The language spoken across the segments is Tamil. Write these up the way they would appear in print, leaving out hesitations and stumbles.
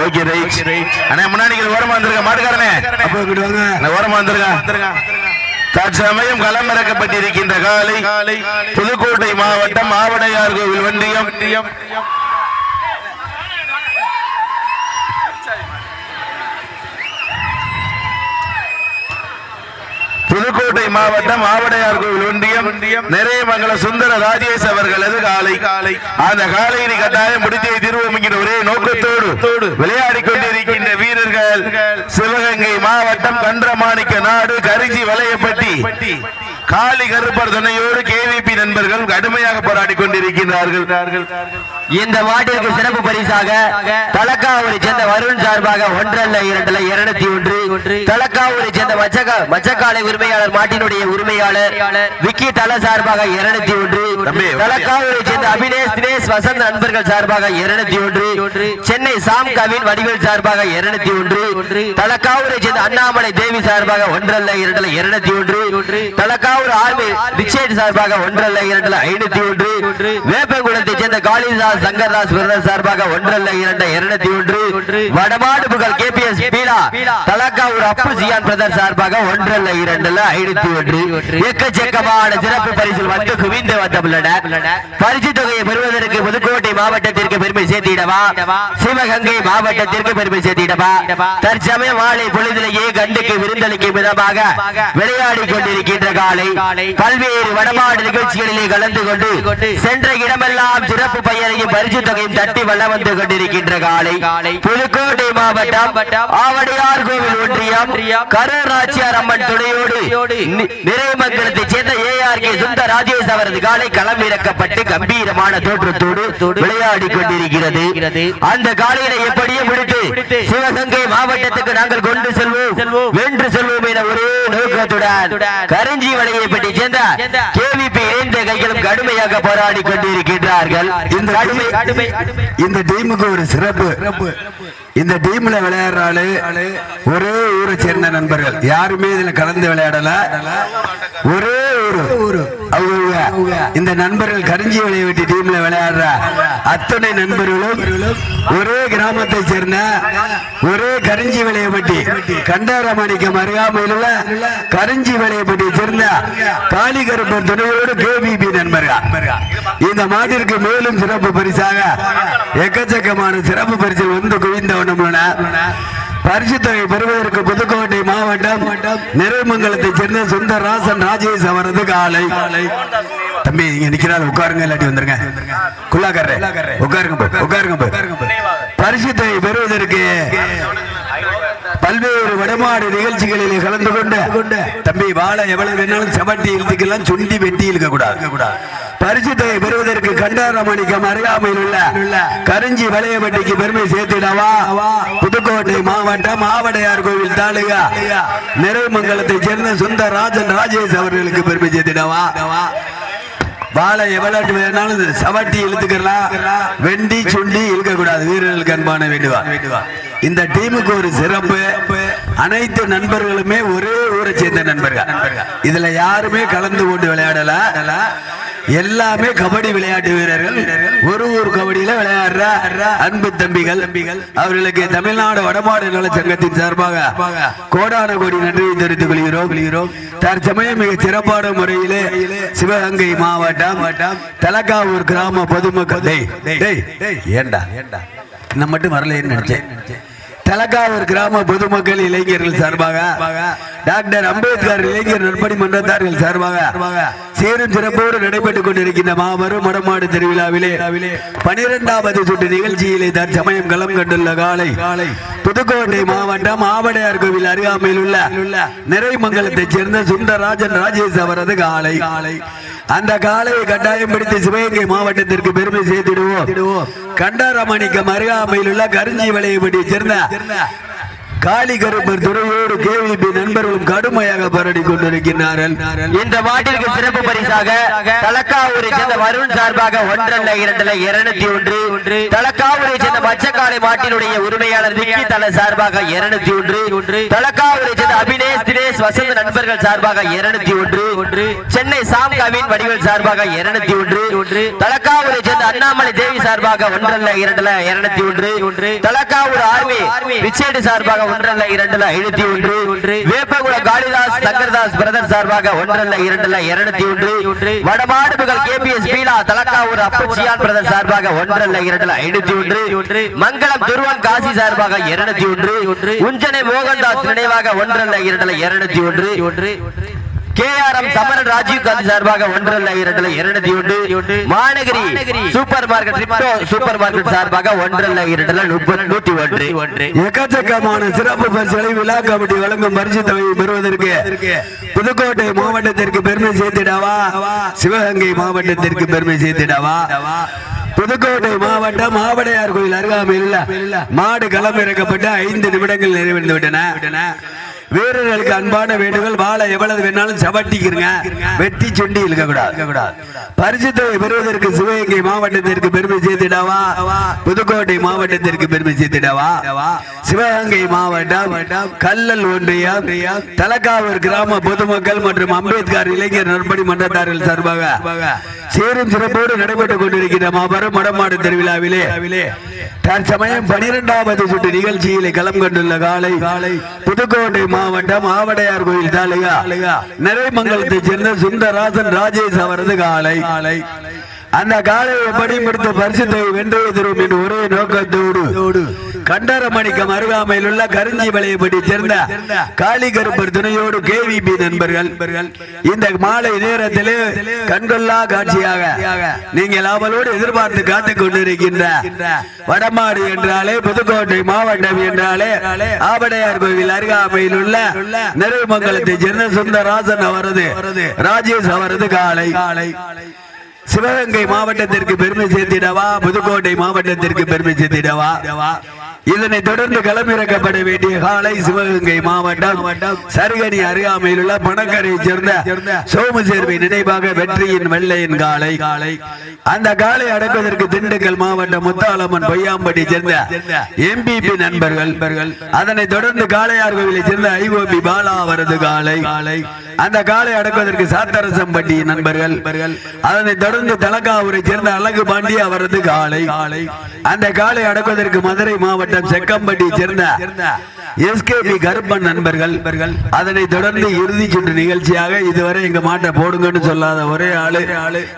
ஓகே ரைட் அண்ணா முன்னாடி ஓரமா வந்துருங்க மாட்டுக்காரனே அப்போ இங்கிட்டு வாங்க ஓரமா வந்துருங்க தற்சமயம் களமிறக்கப்பட்டிருக்கின்ற காலை புதுக்கோட்டை மாவட்டம் ஆவடையார் கோவில் ஒன்றியம் புதுக்கோட்டை மாவட்டம் ஆவடையார் கோவில் ஒன்றியம் நிறைமங்கல சுந்தர ராஜேஷ் அவர்களது காலை அந்த காலையை கட்டாயம் முடித்தே தீர்வோம் என்கிற ஒரே நோக்கத்தோடு விளையாடி கொண்டிருக்கின்ற வீரர்கள் சிவகங்கை மாவட்டம் கன்றமாணிக்க நாடு கரிஞ்சி வளையப்பட்டி காளி கருப்பர் துணையோடு கேவிபி நண்பர்கள் கடுமையாக போராடி கொண்டிருக்கிறார்கள். இந்த மாட்டிற்கு சிறப்பு பரிசாக தலக்காவூரை சேர்ந்த வருண் சார்பாக 1-2 தலக்காவூரை சேர்ந்த மச்சக்காலை உரிமையாளர் மாட்டினுடைய உரிமையாளர் விக்கி தல சார்பாக 201 தலக்காவூரை சேர்ந்த அபினேஷ் தினேஷ் வசந்த் நண்பர்கள் சார்பாக 201 சென்னை சாம் கவின் வடிவேல் சார்பாக 201 தலக்காவூரை சேர்ந்த அண்ணாமலை தேவி சார்பாக 1-2 தலக்காவூர் ஆர்மி ரிச்சர்ட் சார்பாக 1-2 வேப்பங்குளத்தை சேர்ந்த காளிதாஸ் சங்கர்தாஸ் பிரதர் சார்பாக 1-2 வடமாடு புகழ் கேபிஎஸ் பீலா தலக்காவூர் அப்பு சியான் பிரதர் சார்பாக 1-2 எக்கச்சக்கமான சிறப்பு பரிசில் வந்து குவிந்து வந்துள்ளன. பரிசு தொகையை பெறுவதற்கு புதுக்கோட்டை மாவட்டத்திற்கு பெருமை சேர்த்திடவா சிவகங்கை மாவட்டத்திற்கு பெருமை சேர்த்திடவா தற்சமயம் மாலை பொழுதிலேயே கண்டுக்கு விருந்தளிக்கும் விதமாக விளையாடி கொண்டிருக்கின்ற காலை பல்வேறு வடமாடு நிகழ்ச்சிகளிலே கலந்து கொண்டு சென்ற இடமெல்லாம் சிறப்பு பெயரையும் பரிசு தொகையும் தட்டி வல்ல வந்து கொண்டிருக்கின்ற காலை புதுக்கோட்டை மாவட்டம் ஆவடையார் கோவில் ஒன்றியம் கருநாச்சியார் அம்மன் துணையோடு நிறைமங்கலத்தை சேர்ந்த ஏஆர்கே சுந்தர ராஜேஷ் அவரது காலை களம் இறக்கப்பட்டு கம்பீரமான தோற்றத்தோடு விளையாடி கொண்டிருக்கிறது. அந்த காலையினை எப்படியே முடித்து சிவகங்கை மாவட்டத்துக்கு நாங்கள் கொண்டு செல்வோம் வென்று செல்வோம் என ஒரே நோக்கத்துடன் கரஞ்சி வளையப்பட்டி சேர்ந்த கேவிபி இணைந்த கைகளும் கடுமையாக போராடி கொண்டிருக்கின்றார்கள். இந்த டீமுக்கு ஒரு சிறப்பு, இந்த டீம்ல விளையாடுறாரு ஒரே ஊரை சேர்ந்த நண்பர்கள், யாருமே இதுல கலந்து விளையாடல. ஒரே ஊரு அவங்க இந்த நண்பர்கள் கரிஞ்சி விளையாட்டு டீம்ல விளையாடுற அத்தனை நண்பர்களும் ஒரே கிராமத்தை சேர்ந்த ஒரே கரிஞ்சி விளையாட்டு கண்டாரமாணிக்கம் அருகாமையில் உள்ள கரிஞ்சி விளையாட்டை சேர்ந்த காளி கருப்பர் துணையோடு கேபிபி நண்பர்கள். இந்த மாதிரிக்கு மேலும் சிறப்பு பரிசாக எக்கச்சக்கமான சிறப்பு பரிசில் வந்து குவிந்த பரிசு தொகை பெறுவதற்கு புதுக்கோட்டை மாவட்டம் நிறைமங்கலத்தை சேர்ந்த சுந்தரராசன் ராஜேஷ் அவரது காலை. தம்பி இங்க நிக்கிறாள், உட்காருங்க, இல்லாட்டி வந்துருங்க. குள்ளாக்காரரே உட்காருங்க. பரிசு தொகை பெறுவதற்கு பல்வேறு வடமாடு நிகழ்ச்சிகளில் கலந்து கொண்டு தம்பி வாழை எவ்வளவு வேணாலும் சவட்டி இழுத்துக்கலாம், சுண்டி வெட்டி இழுக்க கூடாது. பரிசு தொகை பெறுவதற்கு கண்டாரமணிக்கம் அருகாமையில் உள்ள கரிஞ்சி வளையப்பட்டிக்கு பெருமை சேர்த்திடவா புதுக்கோட்டை மாவட்டம் ஆவடையார் கோவில் தாலுகா நிறைமங்கலத்தை சேர்ந்த சுந்தரராஜன் ராஜேஷ் அவர்களுக்கு பெருமை சேர்த்திடவா வாழை எவ்வளவு வேணாலும் சவட்டி இழுத்துக்கலாம், வெண்டி சுண்டி இழுக்க கூடாது. வீரர்களுக்கு அன்பான வேண்டுவா. இந்த டீமுக்கு ஒரு சிறப்பு, அனைத்து நண்பர்களுமே ஒரே ஊரை சேர்ந்த நண்பர்கள். இதுல யாருமே கலந்து கொண்டு விளையாடல, எல்லாமே கபடி விளையாட்டு வீரர்கள். ஒரு ஊர் கபடியில விளையாடுற அன்பு தம்பிகள். அவர்களுக்கு தமிழ்நாடு வடமாடு நல சங்கத்தின் சார்பாக கோடான கோடி நன்றி தெரிவித்துக் கொள்கிறோம். தற்சமயம் மிக சிறப்பான முறையிலே சிவகங்கை மாவட்டம் தலக்காவூர் கிராம பொதுமக்கள் ஏண்டா நம்ம மட்டும் வரலன்னு நினைச்சேன். தலக்காவூர் கிராம பொதுமக்கள் இளைஞர்கள் சார்பாக டாக்டர் அம்பேத்கர் இளைஞர் நற்பணி மன்றத்தார்கள் சார்பாக சீரும் சிறப்போடு நடைபெற்றுக் கொண்டிருக்கின்ற மாபெரும் வடமாடு திருவிழாவிலே 12வது சுற்று நிகழ்ச்சியிலே தற்சமயம் களம் கண்டுள்ள காலை புதுக்கோட்டை மாவட்டம் ஆவடையார் கோவில் அருகாமையில் உள்ள நிறைமங்கலத்தைச் சேர்ந்த சுந்தரராஜன் ராஜேஷ் அவரது காலை. அந்த காலையை கட்டாயம் பிடித்து சிவகங்கை மாவட்டத்திற்கு பெருமை சேர்த்திடுவோம். கண்டாரமணிக்கம் அருகாமையில் உள்ள கரிஞ்சி வளையப்பட்டியை சேர்ந்த காளி கருப்பர் துறையோடு கேவிபி நண்பர்களும் கடுமையாக போராடி கொண்டிருக்கிறார்கள். இந்த மாட்டிற்கு சிறப்பு பரிசாக தலக்காவூரை சேர்ந்த வருண் சார்பாக 1 2 201, தலக்காவூரை சேர்ந்த மச்சக்காலை மாட்டினுடைய உரிமையாளர் விக்கி தல சார்பாக 201, தலக்காவூரை சேர்ந்த அபினேஷ் தினேஷ் வசந்த் நண்பர்கள் சார்பாக 201, சென்னை சாம் கவின் வடிவல் சார்பாக 201, தலக்காவூரை சேர்ந்த அண்ணாமலை தேவி சார்பாக 1 2 201, தலக்காவூர் ஆர்மி விச்சேடு சார்பாக 1 2 201, வேப்பகுள காளிதாஸ் சங்கர்தாஸ் பிரதர் சார்பாக 1 2 201, வடமாடுபுகள் கேபிஎஸ் பீலா தலக்காவூர் அப்பச்சியான் பிரதர் சார்பாக 1 2 501, மங்களம் துருவன் காசி சார்பாக 201, உஞ்சனை மோகன்தாஸ் நினைவாக 1 2 201, கேஆர்எம் சமரன் ராஜீவ் காந்தி சார்பாக 1 2 201, மாநகரி சூப்பர் மார்க்கெட் சார்பாக 1 2 101. எக்கச்சக்கமான சிறப்பு பரிசுகளை விழா கமிட்டி வழங்கும் பரிசு தொகையை பெறுவதற்கு புதுக்கோட்டை மாவட்டத்திற்கு பெருமை சேர்த்திடவா, சிவகங்கை மாவட்டத்திற்கு பெருமை சேர்த்திடவா. புதுக்கோட்டை மாவட்டம் ஆவடையார் கோயில் அருகாமையில் மாடு களமிறக்கப்பட்டு 5 நிமிடங்கள் நிறைவடைந்து விட்டன. வீரர்களுக்கு அன்பான வேண்டுகள், வாழை எவ்வளவு வேணாலும் சவட்டிக்கிறங்க, வெட்டி சுண்டி இழுக்க கூடாது. பரிசு தொகை பெறுவதற்கு சிவகங்கை மாவட்டத்திற்கு பெருமை சேர்த்திடவா, புதுக்கோட்டை மாவட்டத்திற்கு பெருமை சேர்த்திடவா. சிவகங்கை மாவட்டம் கல்லல் ஒன்றியம் தலக்காவூர் கிராம பொதுமக்கள் மற்றும் அம்பேத்கர் இளைஞர் நற்பணி மன்றத்தார்கள் சார்பாக சேரும் சிறப்போடு நடைபெற்றுக் கொண்டிருக்கின்ற மாபெரும் மடமாடு திருவிழாவிலே தற்சமயம் 12வது சுற்று நிகழ்ச்சியிலே களம் கொண்டுள்ள காலை புதுக்கோட்டை மாவட்டம் ஆவடையார் கோயில் தாலுகா நிறைமங்கலத்தைச் சேர்ந்த சுந்தரராசன் ராஜேஷ் அவரது காலை. அந்த காலையை படிப்படுத்த பரிசு தொகை வென்று தரும் என்று ஒரே நோக்கத்தோடு கண்டரமணிக்கம் அருகாமையில் உள்ள கருஞ்சி வளையப்பட்டி சேர்ந்த காளி கருப்பர் துணையோடு கேவிபி நண்பர்கள் இந்த மாலை நேரத்திலே கண்கொள்ளா காட்சியாக நீங்கள் அவளோடு எதிர்பார்த்து காத்துக் கொண்டிருக்கின்ற வடமாடு என்றாலே புதுக்கோட்டை மாவட்டம் என்றாலே ஆவடையார் கோவில் அருகாமையில் உள்ள நிறைமங்கலத்தை சேர்ந்த சுந்தரராசன் அவரது ராஜேஷ் அவரது காலை. சிவகங்கை மாவட்டத்திற்கு பெருமை சேர்த்திடவா, புதுக்கோட்டை மாவட்டத்திற்கு பெருமை சேர்த்திடவா. இதனை தொடர்ந்து களமிறக்கப்பட வேண்டிய காலை சிவகங்கை மாவட்டம் சருகணி அருகாமையில் உள்ள பணக்கரையை சேர்ந்த சோமசேர்வை நினைவாக வெற்றியின் வெள்ளையின் காலை. அந்த காலை அடக்குவதற்கு திண்டுக்கல் மாவட்டம் முத்தாலம்மன் பொய்யாம்பட்டி சேர்ந்த எம்பிபி நண்பர்கள், அதனை தொடர்ந்து காளையார் கோவிலை சேர்ந்த ஐஓபி பாலா அவரது காலை. அந்த காலை அடக்குவதற்கு சாத்தரசம்பட்டி நண்பர்கள், அதனை தொடர்ந்து தலக்காவூரை சேர்ந்த அழகு பாண்டி அவரது காலை. அந்த காலை அடக்குவதற்கு மதுரை மாவட்டம் செக்கம்பட்டி சேர்ந்த எஸ்கேபி கருப்பன் நண்பர்கள், அதனை தொடர்ந்து இறுதி சுற்று நிகழ்ச்சியாக இதுவரை எங்க மாட்டை போடுங்கன்னு சொல்லாத ஒரே ஆளு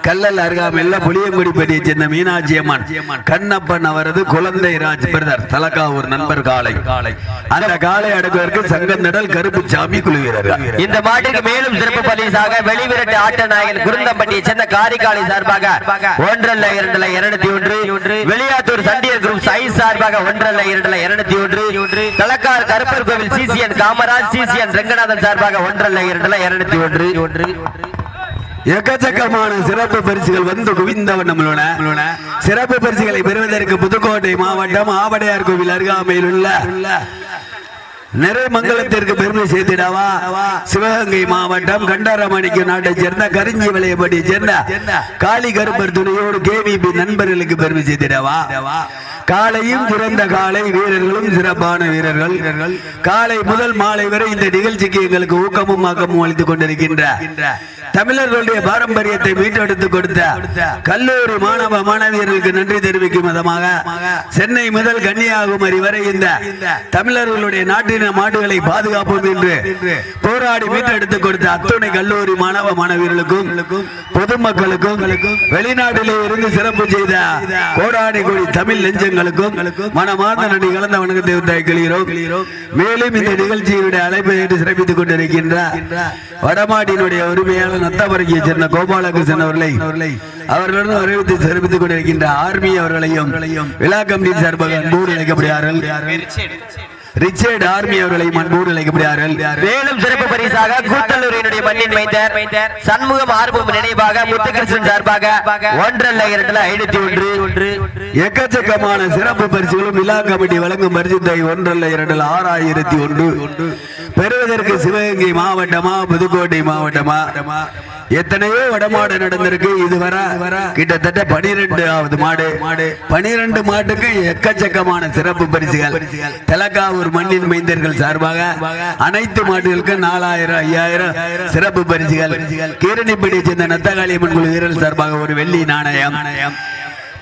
கல்லல் அருகாமையில் புளியங்குடிப்பட்டியை சேர்ந்த மீனாட்சி அம்மன் கண்ணப்பன் அவரது குழந்தை ராஜ் பிரதர் தலக்காவூர் நண்பர் காலை. அந்த காலை அடக்குவதற்கு சங்கந்தடல் கருப்புசாமி குழு வீரர்கள். இந்த மாட்டிற்கு மேலும் சிறப்பு பரிசாக வெளிவிரட்டு ஆட்ட நாயகன் குருந்தம்பட்டியை சேர்ந்த காரிக்காலை சார்பாக 1 2 201, வெளியாத்தூர் சண்டியர் குரூப் சைஸ் சார்பாக 1 2 201, தலக்கார் கருப்பர் கோவில் சிசிஎன் காமராஜ் சிசிஎன் ரங்கநாதன் சார்பாக 1 2 201. எக்கச்சக்கமான சிறப்பு பரிசுகள் வந்து குவிந்தவண்ண சிறப்பு பரிசுகளை பெறுவதற்கு புதுக்கோட்டை மாவட்டம் ஆவடையார் கோவில் அருகாமையில் உள்ள நிறைமங்கலத்திற்கு பெருமை சேர்த்திடவா, சிவகங்கை மாவட்டம் கண்டரமணிக்கு நாட்டை சேர்ந்த கருஞ்சி வளையப்பட்டியை சேர்ந்த காளி கருப்பர் துணையோடு கேவிபி நண்பர்களுக்கு பெருமை சேர்த்திடவா. காலையும் சிறந்த காலை, வீரர்களும் சிறப்பான வீரர்கள். காலை முதல் மாலை வரை இந்த நிகழ்ச்சிக்கு எங்களுக்கு ஊக்கமும் ஆக்கமும் அளித்துக் கொண்டிருக்கின்ற தமிழர்களுடைய பாரம்பரியத்தை மீட்டெடுத்துக் கொடுத்த கல்லூரி மாணவ மாணவியர்களுக்கு நன்றி தெரிவிக்கும் விதமாக சென்னை முதல் கன்னியாகுமரி வரை இந்த தமிழர்களுடைய நாட்டின மாடுகளை பாதுகாப்போம் என்று போராடி மீட்டெடுத்துக் கொடுத்த அத்துணை கல்லூரி மாணவ மாணவியர்களுக்கும் பொதுமக்களுக்கும் வெளிநாட்டிலே இருந்து சிறப்பு செய்த கோடாடி கோடி தமிழ் நெஞ்சங்களுக்கும் மனமார்ந்த நன்றி கலந்த வணக்கத்தை உண்டாக்குகிறோம். மேலும் இந்த நிகழ்ச்சியினுடைய அழைப்பை ஏற்று சிறப்பித்துக் கொண்டிருக்கின்ற வடமாட்டினுடைய உரிமையாளர் நத்தபரங்கியை சேர்ந்த கோபாலகிருஷ்ணன் அவர்களிடம் அறிவித்து சிறப்பித்துக் கொண்டிருக்கின்ற ஆர்மி அவர்களையும் விழா கமிட்டி சார்பாக அன்போடு அழைக்கப்படுகிறார்கள். ரிச்சர்ட் ஆர்மி அவர்களை மண்போடு அழைக்கப்படுகிறார்கள். மேலும் சிறப்பு பரிசாக கூத்தல்லூரினுடைய மண்ணின் மைந்தர் சண்முகம் ஆர்வம் நினைவாக முத்துகிருஷ்ணன் சார்பாக 1,2,501 எக்கச்சக்கமான சிறப்பு பரிசுகளும் விழா கமிட்டி வழங்கும் பரிசு தொகை 1,02,601 பெறுவதற்கு சிவகங்கை மாவட்டமா புதுக்கோட்டை மாவட்டமா எத்தனையோ வடமாடு நடந்திருக்கு. இதுவரை கிட்டத்தட்ட 12வது மாடு 12 மாட்டுக்கு எக்கச்சக்கமான சிறப்பு பரிசுகள். தலக்காவூர் மண்ணின் மைந்தர்கள் சார்பாக அனைத்து மாடுகளுக்கு 4,000 5,000 சிறப்பு பரிசுகள். கீரணிப்படியை சேர்ந்த நத்தகாளியம்மன் குழு வீரர்கள் சார்பாக ஒரு வெள்ளி நாணயம்.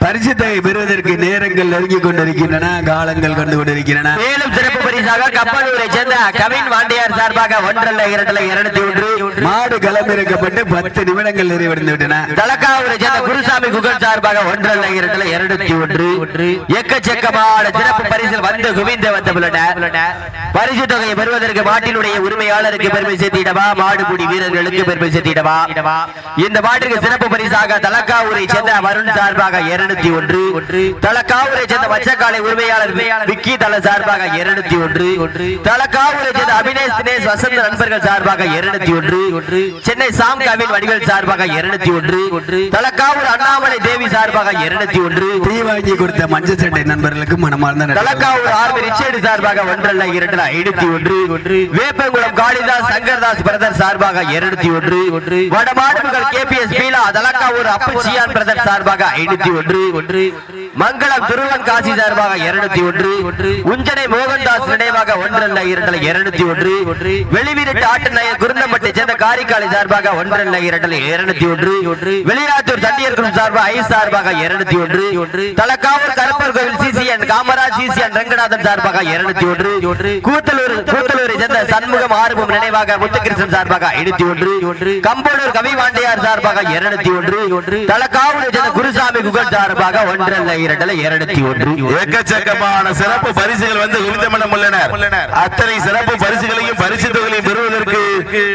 பரிசு தொகை பெறுவதற்கு நேரங்கள் நெருங்கிக் கொண்டிருக்கின்றன, காலங்கள் கண்டு கொண்டிருக்கின்றன. மேலும் சிறப்பு பரிசாக கப்பலூரை சேர்ந்த கவின் வாண்டியார் சார்பாக 1,02,201 மாடு களமிறக்கப்பட்டு 10 நிமிடங்கள் நிறைவடைந்து விட்டன. தலக்காவூரை சேர்ந்த குருசாமி குகன் சார்பாக 1,02,201 எக்கச்சக்கமான சிறப்பு பரிசில் வந்து குவிந்து வந்துள்ளன. பரிசு தொகையை பெறுவதற்கு மாட்டினுடைய உரிமையாளருக்கு பெருமை சேர்த்திடவா, மாடுபிடி வீரர்களுக்கு பெருமை சேர்த்திடவா. இந்த மாட்டிற்கு சிறப்பு பரிசாக தலக்காவூரை சேர்ந்த வருண் சார்பாக 201 தலக்காவூரை சேர்ந்த மச்சக்காலை உரிமையாளர் விக்கி தல சார்பாக 201 தலக்காவூரை சேர்ந்த அபினேஷ் தினேஷ் வசந்த நண்பர்கள் சார்பாக 201 சென்னை சாம் கவின் வடிவேல் சார்பாக 201 தலக்காவூர் அண்ணாமலை தேவி சார்பாக 201 தீ வாங்கி கொடுத்த மஞ்சள் சட்டை நண்பர்களுக்கு மனமார்ந்த தலக்காவூர் ஆர்மி ரிச்சர்ட் சார்பாக 1,02,501 வேப்பங்குளம் காளிதாஸ் சங்கர்தாஸ் பிரதர் சார்பாக 201 வடமாடுகள் கேபிஎஸ் பீலா தலக்காவூர் அப்பச்சியான் பிரதர் சார்பாக 501 மங்களம் துருவன் காசி சார்பாக 201 உஞ்சனை மோகன்தாஸ் நினைவாக 1,02,201 வெளிவீரட்டு ஆட்டு நாயர் குருந்தம்பட்டை சேர்ந்த காரிக்காலை சார்பாக 1,02,201 வெளிநாட்டூர் தண்ணீர் குழு சார்பாக ஐ சார்பாக 201 தலக்காவூர் கருப்பர் கோவில் சிசிஎன் காமராஜ் சிசிஎன் ரங்கநாதன் சார்பாக 201 கூத்தலூரை சேர்ந்த சண்முகம் ஆர்வம் நினைவாக முத்துகிருஷ்ணன் சார்பாக 501 கம்போடூர் கவிவாண்டியார் சார்பாக 201 தலக்காவூரை சேர்ந்த குருசாமி குகன் சார்பாக 1,02,201 எக்கச்சக்கமான சிறப்பு பரிசுகள் வந்து குவிந்தமனம் உள்ளனர். அத்தனை சிறப்பு பரிசுகளையும் பரிசு தொகையையும் பெறுவதற்கு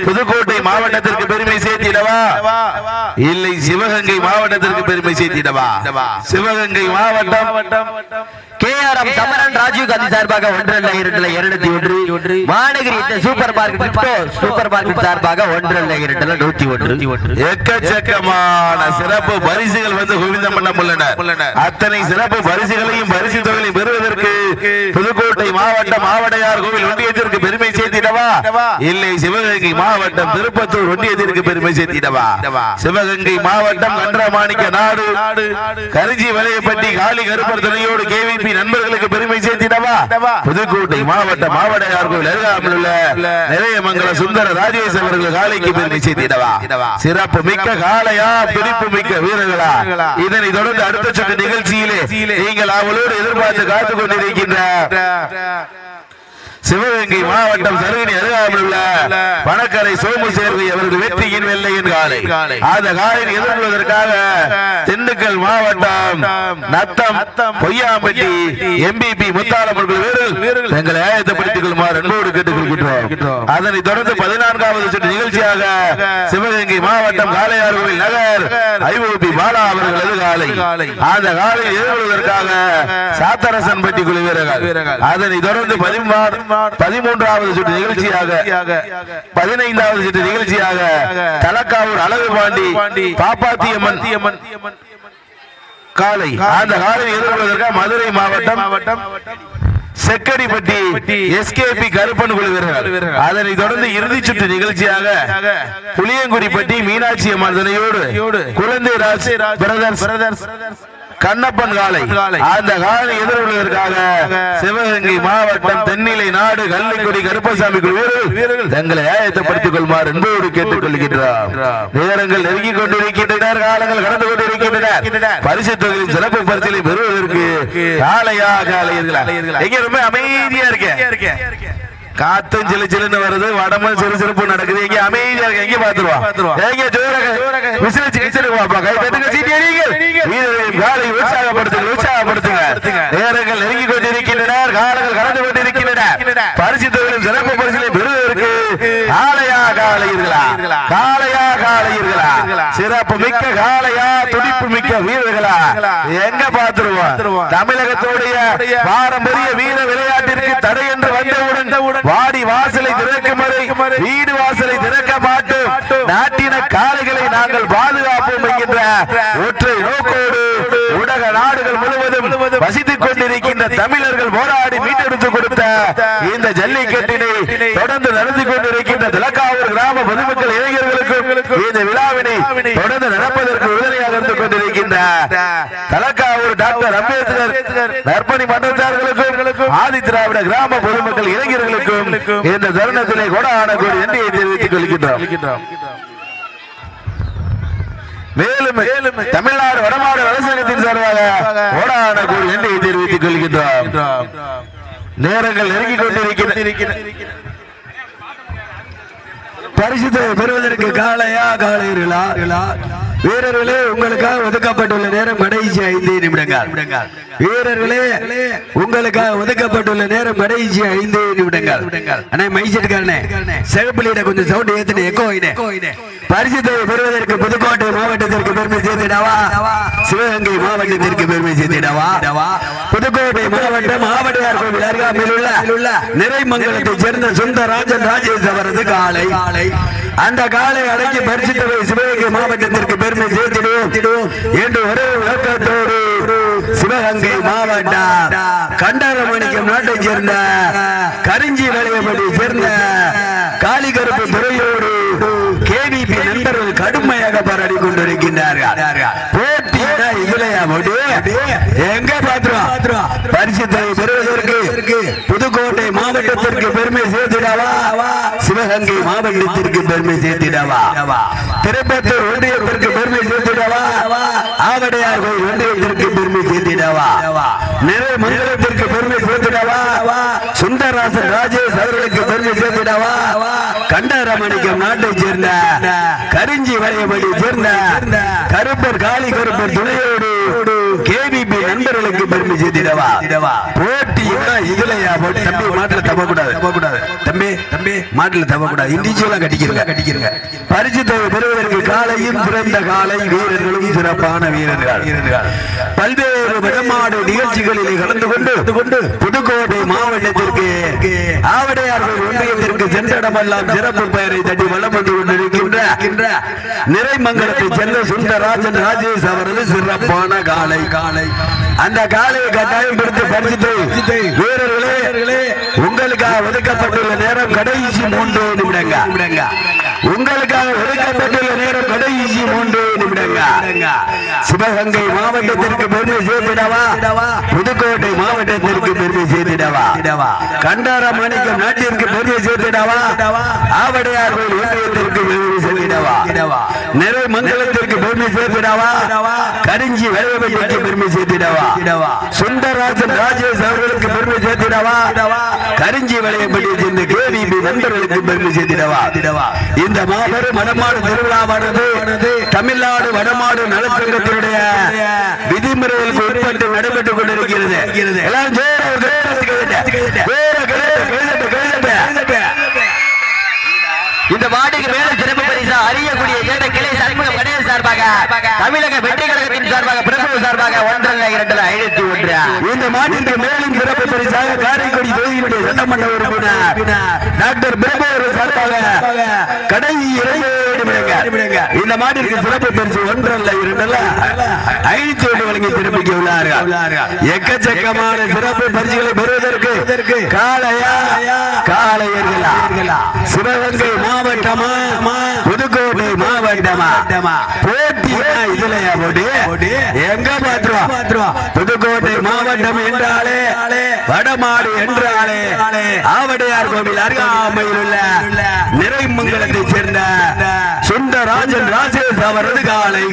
புதுக்கோட்டை மாவட்டத்திற்கு பெருமை சேர்த்திடவா, இல்லை சிவகங்கை மாவட்டத்திற்கு பெருமை சேர்த்திடவா. சிவகங்கை மாவட்டம் கேஆர்எம் சமரன் ராஜீவ் காந்தி சார்பாக 1,02,201 மாநகரி சூப்பர் மார்க்கெட் சார்பாக 1,02,101 எக்கச்சக்கமான சிறப்பு பரிசுகள் வந்து குவிந்தமனம் உள்ளனர். அத்தனை சிறப்பு பரிசுகளையும் பரிசு தொகையையும் பெறுவதற்கு புதுக்கோட்டை மாவட்டம் ஆவடையார் கோவில் ஒன்றியத்திற்கு பெருமை சேர்த்திடவா, இல்லை சிவகங்கை மாவட்டம் திருப்பத்தூர் ஒன்றியத்திற்கு பெருமை சேர்த்திடவா. சிவகங்கை மாவட்டம் கன்றமாணிக்க நாடு கரிஞ்சி வலையப்பட்டி காளி கருப்பர் துணையோடு கேவிபி நண்பர்களுக்கு பெருமை சேர்த்திடவா. புதுக்கோட்டை மாவட்டம் ஆவடையார் கோவில் அருகாமையில் உள்ள நிறையமங்கல சுந்தர ராஜேஷ் அவர்கள் காளைக்கு பெருமை சேர்த்திடவா. சிறப்பு மிக்க காளையா, பிடிப்பு மிக்க வீரர்களா. இதனை தொடர்ந்து அடுத்த சுற்று நிகழ்ச்சியிலே நீங்கள் அவளோடு எதிர்பார்த்து காத்துக் கொண்டிருக்கின்ற சிவகங்கை மாவட்டம் சருகினி அருகாமையில் உள்ள பணக்கரை சோமு சேர்வை அவர்கள் வெற்றியின் வெள்ளையின் காலை. அந்த காலையை எதிர்கொள்வதற்காக திண்டுக்கல் மாவட்டம் நத்தம் பொய்யாம்பட்டி எம்பிபி முத்தாளம் வீரர்கள் தங்களை ஆயத்தப்படுத்திக் கொள்ளுமாறு அன்போடு கேட்டுக் கொள்கின்றோம். அதனைத் தொடர்ந்து 14வது சுற்று நிகழ்ச்சியாக சிவகங்கை மாவட்டம் காளையார்கோவில் நகர் ஐஓபி பாலா அவர்களது காலை. அந்த காலையை எதிர்கொள்வதற்காக சாத்தரசன்பட்டி குழு வீரர்கள். அதனைத் தொடர்ந்து 13வது சுற்று நிகழ்ச்சியாக 15வது சுற்று நிகழ்ச்சியாக தலக்காவூர் அழகு பாண்டி பாப்பாத்தியம்மன் காலை. அந்த காலை எதிர்கொள்வதற்காக மதுரை மாவட்டம் செக்கடிப்பட்டி எஸ்கேபி கருப்பன் குழு வீரர்கள். அதனைத் தொடர்ந்து இறுதி சுற்று நிகழ்ச்சியாக புளியங்குடிப்பட்டி மீனாட்சி அம்மன் துணையோடு குழந்தை ராஜ் பிரதர்ஸ் கண்ணப்பன் காலை. அந்த காலை எதிர்கொள்வதற்காக சிவகங்கை மாவட்டம் தென்னிலை நாடு கல்லிக்குடி கருப்பசாமி வீரர்கள் தங்களை ஆயத்தப்படுத்திக் கொள்ளுமாறு அன்போடு கேட்டுக் கொள்கின்றார். நேரங்கள் நெருங்கிக் கொண்டிருக்கின்றன, காலங்கள் கடந்து கொண்டிருக்கின்றன. பரிசு தொகையின் சிறப்பு பரிசிலை பெறுவதற்கு காலையா காலையர்களா எங்க ரொம்ப அமைதியா இருக்க, காத்தும் சிலு சிலுன்னு வருது, வடமும் சிறு சிறப்பு நடக்குது. எங்க அமைதியா இருக்க, எங்க பாத்துருவோம், எங்க காலை உற்சாகப்படுத்துங்க. நேரங்கள் நெருங்கி கொண்டிருக்கின்றன, காலங்கள் கடந்து கொண்டிருக்கின்றன. பரிசு தொகையின் சிறப்பு பரிசிலை பெறுவதற்கு காலையா காலையர்களா சிறப்பு மிக்க காளையா துடிப்பு மிக்க வீரர்களா எங்க பார்த்துருவோம் தமிழகத்துடைய பாரம்பரிய வீர விளையாட்டிற்கு தடை என்று வந்தவுடன் வாடி வாசலை திறக்கும் வரை வீடு வாசலை திறக்க மாட்டோம் நாட்டின காளைகளை நாங்கள் பாதுகாப்போம் என்கின்ற ஒற்றை நோக்கோடு உலக நாடுகள் முழுவதும் வசித்துக் கொண்டிருக்கின்ற தமிழர்கள் போராடி மீட்டெடுத்துக் கொடுத்த இந்த ஜல்லிக்கட்டினை தொடர்ந்து நடந்து கொண்டிருக்கின்ற திலக்காவூர் கிராம பொதுமக்கள் இளைஞர்களுக்கும் இந்த விழாவினை தொடர்ந்து நடப்பதற்கு உறுதுணையாக இருந்து கொண்டிருக்கின்ற திலக்காவூர் டாக்டர் அம்பேத்கர் நற்பணி மன்றத்தார்களுக்கும் ஆதி திராவிட கிராம பொதுமக்கள் இளைஞர்களுக்கும் இந்த தருணத்திலே கொடான கோடி நன்றியை தெரிவித்துக் கொள்கின்றோம். மேலும் தமிழ்நாடு வடமாடு அரசாங்கத்தின் சார்பாக ஓடான கோடி நன்றியை தெரிவித்துக் கொள்கின்றோம். நேரங்கள் நெருங்கிக் கொண்டிருக்கின்றன. பரிசுத்தை பெறுவதற்கு காளையா காளையர்களா வீரர்களே உங்களுக்காக ஒதுக்கப்பட்டுள்ள நேரம் கடைசி 5 நிமிடங்கள். வீரர்களே உங்களுக்காக ஒதுக்கப்பட்டுள்ள நேரம் கடைசி 5 நிமிடங்கள். அண்ணே மைசெட்காரனே செகப்புலியிட கொஞ்சம் சவுண்ட் ஏத்துனே எக்கோ ஆயினே. பரிசுத்தை பெறுவதற்கு புதுக்கோட்டை மாவட்டத்திற்கு பெருமை சேர்த்திடவா சிவகங்கை மாவட்டத்திற்கு பெருமை சேர்த்திடவா புதுக்கோட்டை மாவட்டம் ஆவடையார் கோவில் அருகாமையில் உள்ள நிறைமங்கலத்தைச் சேர்ந்த சுந்தரராஜன் ராஜேஷ் அவரது காளை. அந்த காலை அடக்கி பரிசுத்தவை சிவகங்கை மாவட்டத்திற்கு பெருமை சேர்த்திடுவோம் என்று ஒரே விளக்கத்தோடு சிவகங்கை மாவட்டம் கண்டாரமாணிக்கம் நாட்டைச் சேர்ந்த கரிஞ்சி வளையப்பட்டியை சேர்ந்த காளிகருப்பு துறையோடு கேவிபி நண்பர்கள் கடுமையாக போராடி கொண்டிருக்கின்றார்கள். போட்டியிட இதுலையா எங்க பாத்துருவோம் பரிசுத்தை பெறுவதற்கு புதுக்கோட்டை மாவட்டத்திற்கு பெருமை சேர்த்திடவா சிவகங்கை மாவட்டத்திற்கு பெருமை சேர்த்திடவா திருப்பத்தூர் ஒன்றியத்திற்கு பெருமை சேர்த்திடவா ஆவடையார் கோயில் ஒன்றியத்திற்கு பெருமை சேர்த்திடவா நிறை மண்டலத்திற்கு பெருமை சேர்த்திடவா சுந்தரராஜன் ராஜேஷ் அவர்களுக்கு பெருமை சேர்த்திடவா கண்டாரமாணிக்கம் நாட்டைச் சேர்ந்த கரிஞ்சி வளையபடி சேர்ந்த கருப்பர் காளி கருப்பர் துணையோடு கேபிபி நண்பர்களுக்கு பெருமை சேர்த்திடவா போட்டி இதுலையா தம்பி மாட்டுல தப்பக்கூடாது தம்பி மாட்டுல தப்பக்கூடாது இண்டிவிஜுவலா கட்டிக்கிறங்க பரிசுத்தை பெறுவதற்கு காலையும் சிறந்த காலை வீரர்களும் சிறப்பான வீரர்கள் பல்வேறு வடமாடு நிகழ்ச்சிகளிலே கலந்து கொண்டு புதுக்கோட்டை மாவட்டத்திற்கு ஆவடையார்கள் ஒன்றியத்திற்கு சென்றடமெல்லாம் சிறப்பு பெயரை தட்டி வளம் வந்து கொண்டிருக்கின்ற நிறைமங்கலத்தை சென்ற சுந்தரராஜன் ராஜேஷ் அவரது சிறப்பான காலை. அந்த காலையை கட்டாயம் பிடித்து பரிசுத்தை வீரர்களே உங்களுக்காக ஒதுக்கப்பட்டுள்ள நேரம் கடைசி 3 நிமிடங்கள். உங்களுக்காக ஒதுக்கப்பட்டுள்ள நேரம் கடைசி 3 நிமிடங்கள். சிவகங்கை மாவட்டத்திற்கு பெருமை சேர்த்திடவா புதுக்கோட்டை மாவட்டத்திற்கு பெருமை சேர்த்திடவா கண்டாரமாணிக்கம் நாட்டிற்கு பெருமை சேர்த்திடவா ஆவடையார் கோயில் ஒன்றியத்திற்கு பெருமை சேர்த்திடவா நிறை மங்கலத்திற்கு பெருமை சேர்த்திடவா கரிஞ்சி வளையபட்டிக்கு பெருமை சேர்த்திடவா சுந்தரராஜன் ராஜேஷ் அவர்களுக்கு பெருமை சேர்த்திடவா கரிஞ்சி வளையபட்டியை சேர்ந்த கேவிபி நண்பர்களுக்கு பெருமை சேர்த்திடவா இந்த மாபெரும் வடமாடு திருவிழாவானது தமிழ்நாடு வடமாடு நலச்சங்கத்தினுடைய விதிமுறைகளுக்கு உட்பட்டு நடைபெற்றுக் கொண்டிருக்கிறது. இந்த மாட்டுக்கு மேல சிறப்பு பரிசா அறியக்கூடிய கேட்ட கிளை சண்முகம் கணேசன் சார்பாக தமிழக வெற்றி கழகத்தின் சார்பாக பிரபு சார்பாக 1-2-5-1 இந்த மாட்டிற்கு மேலும் சிறப்பு பரிசாக காரைக்குடி தொகுதியினுடைய சட்டமன்ற உறுப்பினர் டாக்டர் பிரபு சார்பாக கடைசி 2 நிமிடங்கள். இந்த மாட்டிற்கு சிறப்பு பரிசு 1-2-5 வழங்கி திருப்பிக்க உள்ளார்கள். எக்கச்சக்கமான சிறப்பு பரிசுகளை பெறுவதற்கு காளையா காளையர்களா சிவகங்கை மாவட்டமா புதுக்கோட்டை மாவட்டமா போட்டி இதுலையா போட்டி எங்க பாத்துருவோம் புதுக்கோட்டை மாவட்டம் என்றாலே வடமாடு என்றாலே ஆவடையார் கோவில் அருகாமையில் உள்ள நிறைமங்கலத்தைச் சேர்ந்த சுந்தரராஜன் ராஜேஷ் அவரது காலை.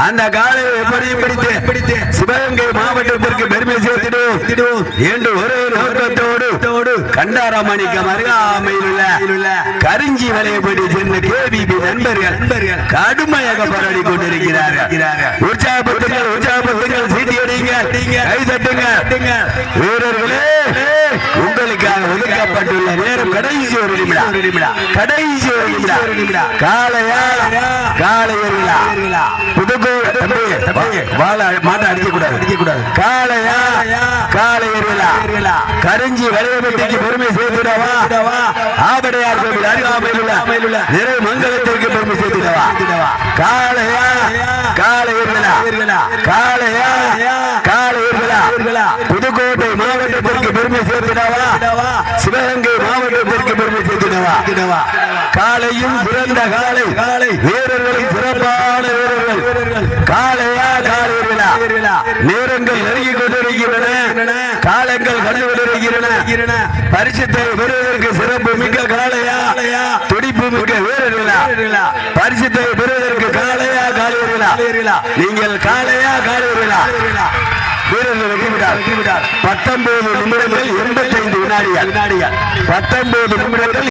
அந்த காலையை எப்படியும் பிடித்து சிவகங்கை மாவட்டத்திற்கு பெருமை சேர்த்திடுவோம் என்று ஒரே நோக்கத்தோடு கண்டாரமாணிக்கம் அருகாமையில் உள்ள கரிஞ்சி வளையபடி சேர்ந்த கேபிபி நண்பர்கள் கடுமையாக போராடி கொண்டிருக்கிறார்கள். உற்சாகப்படுத்துங்கள் சீட்டியடிங்க கை தட்டுங்க வீரர்களே உங்களுக்காக ஒதுக்க ஒதுக்கப்பட்டுள்ள நேரம் கடைசி ஒரு நிமிடம் கடைசி ஒரு நிமிடம் காளையா காளையர்களா புதுக்கோட்டை மாட்டை அடிக்க கூடாது காளையா காளையர்களா கரிஞ்சி வலையபட்டிக்கு பெருமை சேர்த்துடவா ஆபடையார் கோவில் அருகாமையில் நிறை மங்கலத்திற்கு பெருமை சேர்த்துடவா காளையா காளையர்களா காளையா காளையர்களா புதுக்கோட்டை மாவட்டத்திற்கு பெருமை சேர்த்துடவா சிவகங்கை மாவட்டத்திற்கு பெருமை சேர்த்துடவா காளையும் சிறந்த காளை வீரர்களும் சிறப்பான வீரர்கள் காளையா காளையர்களா நேரங்கள் நெருங்கி கொண்டிருக்கின்றன காலங்கள் கடந்து கொண்டிருக்கின்றன பரிசுத்தை பெறுவதற்கு சிறப்பு மிக்க காளையா துடிப்பு மிக்க வீரர்களா பரிசுத்தை பெறுவதற்கு காளையா காளையர்களா நீங்கள் காளையா காளையர்களா வீரர்கள் வெற்றிவிட்டார் 19 நிமிடங்கள் 85 வினாடிகள் 19 நிமிடங்கள்